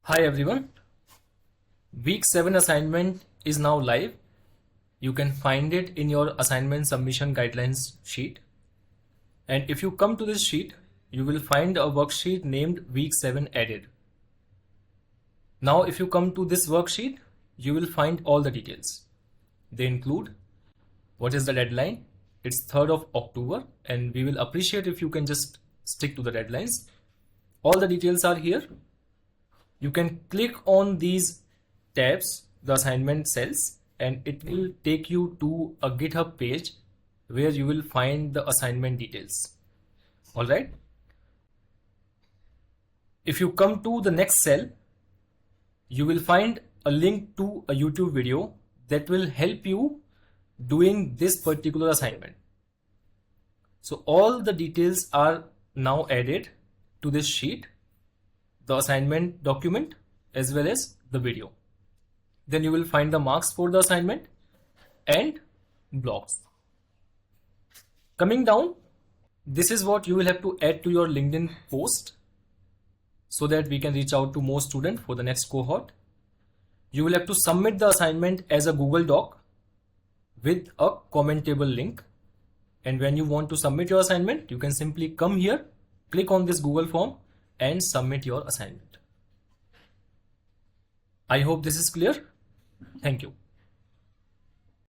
Hi everyone. Week 7 assignment is now live. You can find it in your assignment submission guidelines sheet. And if you come to this sheet, you will find a worksheet named Week 7 added. Now if you come to this worksheet, you will find all the details. They include what is the deadline. It's 3rd of October and we will appreciate if you can just stick to the deadlines. All the details are here. You can click on these tabs, the assignment cells, and it will take you to a GitHub page where you will find the assignment details. All right. If you come to the next cell, you will find a link to a YouTube video that will help you doing this particular assignment. So all the details are now added to this sheet, the assignment document as well as the video. Then you will find the marks for the assignment and blocks. Coming down, this is what you will have to add to your LinkedIn post so that we can reach out to more students for the next cohort. You will have to submit the assignment as a Google Doc with a commentable link. And when you want to submit your assignment, you can simply come here, click on this Google form and submit your assignment. I hope this is clear. Thank you.